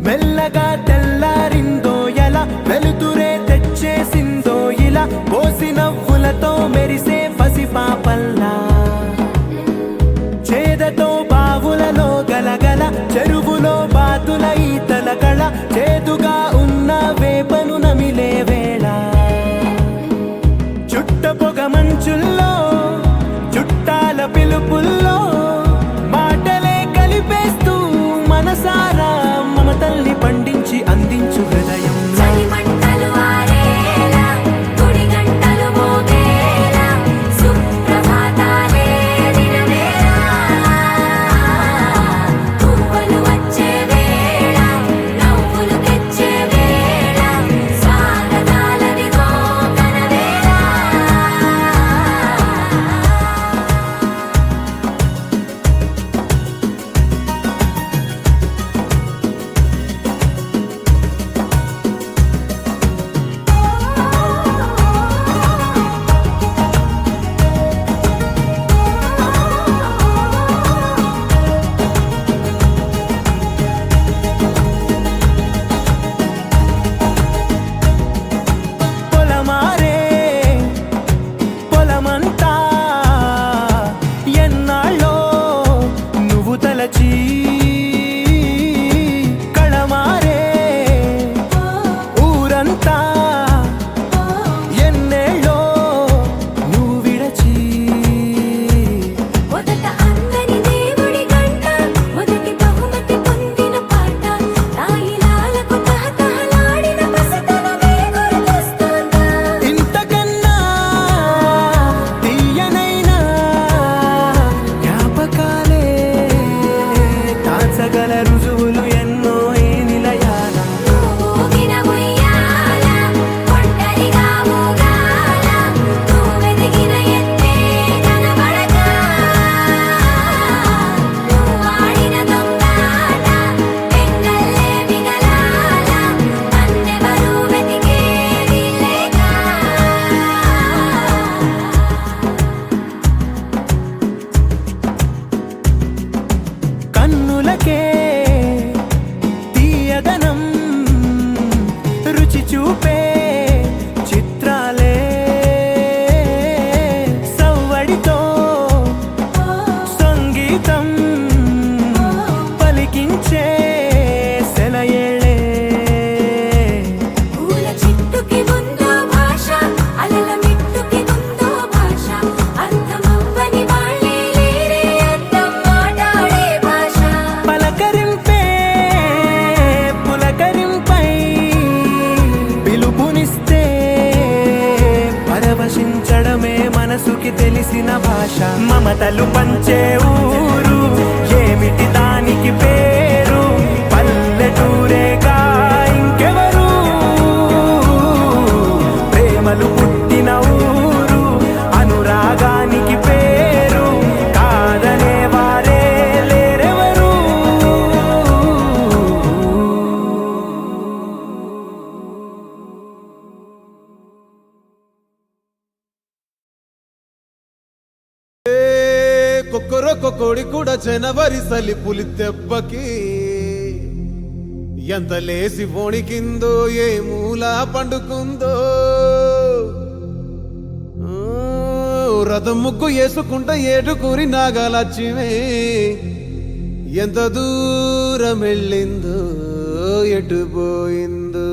మెల్లగా తెల్లారిందో ఎలా వెలుతురే తెచ్చేసిందో ఇలా పోసి నవ్వులతో మెరిసే పసిపాపల్లా చేదతో బావులలో గలగల చెరువులో బాతుల ఈతల కళ చేదుగా ఉన్న వేపను నమిలే వేళ చుట్ట పొగ మంచుల్లో చుట్టాల పిలుపుల్లో మాటలే కలిపేస్తూ మనసారా మమతల్ని పండించి అందించు హృదయం కళమారే ఊరంతా ఎన్నేళ్ళో నువ్వు విడచి మొదట అందని దేవుడి గంట మొదటి బహుమతి పొందిన పాట తాయిలాలకు తహతహలాడిన పసితనమే గుర్తొస్తుందా ఇంతకన్నా తీయనైనా జ్ఞాపకాలే తాచగల రుజువులు ఎన్నో ఈ నిలయాల ఊగిన ఉయ్యాల ఒంటరిగా ఊగాల నువ్వెదిగిన ఎత్తే కనబడక నువ్వాడిన దొంగాట పెంగల్లే మిగలాల నన్నెవరూ వెతికేది లేక కన్నులకే తీయదనం రుచి చూపే చిత్రాలే సవ్వడితో సంగీతం పలికించే సెలయేళే పూల చిట్టుకి ఉందో భాష అలల మిట్టుకి ఉందో భాష అర్థమవ్వని వాళ్ళే లేరే అర్థం మాట్లాడే భాష పలకరింపే పులకరింపై పిలుపునిస్తే పరవశించడమే మనసుకి తెలిసిన భాష మమతలు పంచే ఊరు ఏమిటి దానికి పేరు పల్లెటూరేగా ఇంకెవరు ప్రేమలు పుట్టిన ఊరు అనురాగానికి పేరు కాదనే వారే లేరెవరు కొక్కరొక్క కోడి కూడా జనవరి సలి పులి దెబ్బకి ఎంత లేసి వణికిందో ఏ మూల పండుకుందో రథం ముగ్గు వేసుకుంటా ఏటుకూరి నాగాలచ్చిమే ఎంత దూరం వెళ్ళిందో ఎటు పోయిందో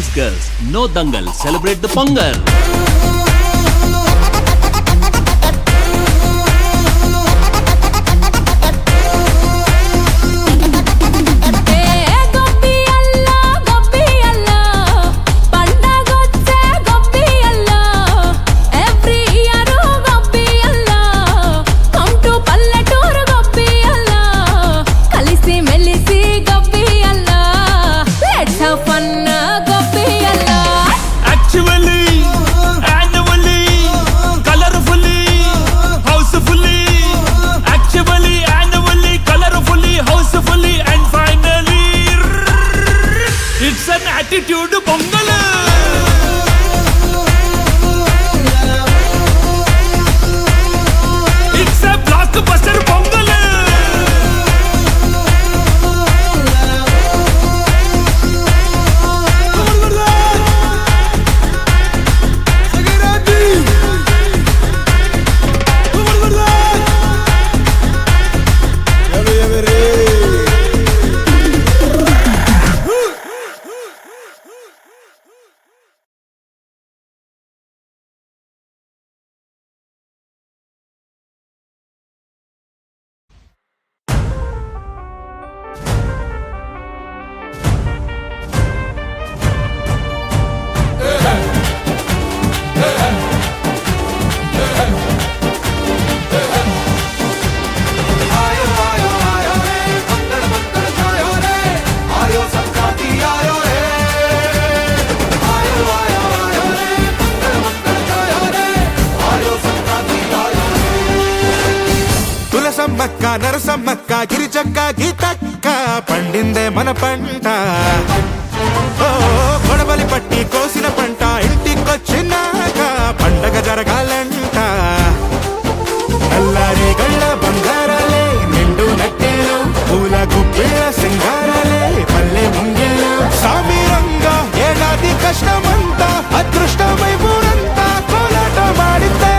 girls, no dangal, celebrate the Pongal. Attitude Pongal. It's a blockbuster Pongal. Sammakka నరసమ్మక్క గిరిచక్క గీతక్క పండిందే మన పంట గొడవలి పట్టి కోసిన పంట ఇంటికొచ్చినాక పండగ జరగాలంట నల్లారే గళ్ళ బంగారాలే నిండు నట్టేలు పూల గుప్పిళ్ళ సింగారాలే పల్లె ముంగిళ్ళు సామీరంగా ఏడాది కష్టమంతా అదృష్టమై ఊరంతా కోలాట మాడితే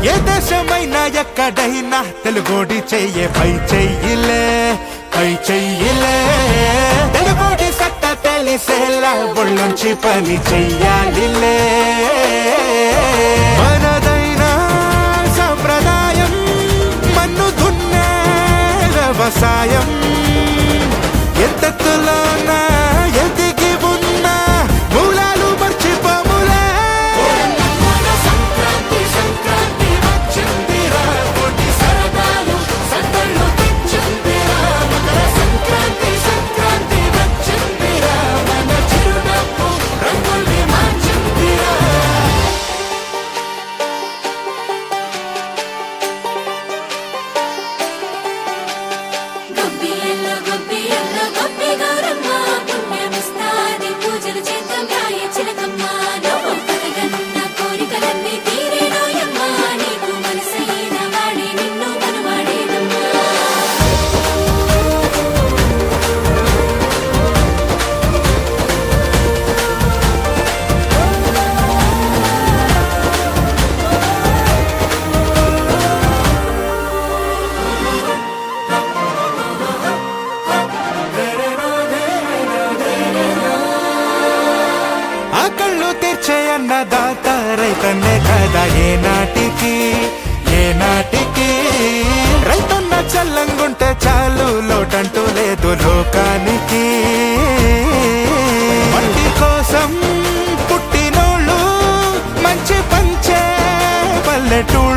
ఏ దేశమైనా ఎక్కడైనా తెలుగోడి చెయ్యే పై చెయ్యిలే తెలుగోడి సత్తా తెలిసేలా ఒళ్ళొంచి పని చెయ్యాలిలే మనదైనా సంప్రదాయం మన్ను దున్నే వ్యవసాయం ఎంతెత్తులోనా ఎదిగి ఉన్నా మూలాలు మర్చిపోములే అన్నదాత రైతన్నే కదా ఏనాటికి రైతన్న చల్లంగుంటే చాలు లోటంటూ లేదు లోకానికి మట్టి కోసం పుట్టినోళ్ళు మంచి పంచే పల్లెటూళ్ళు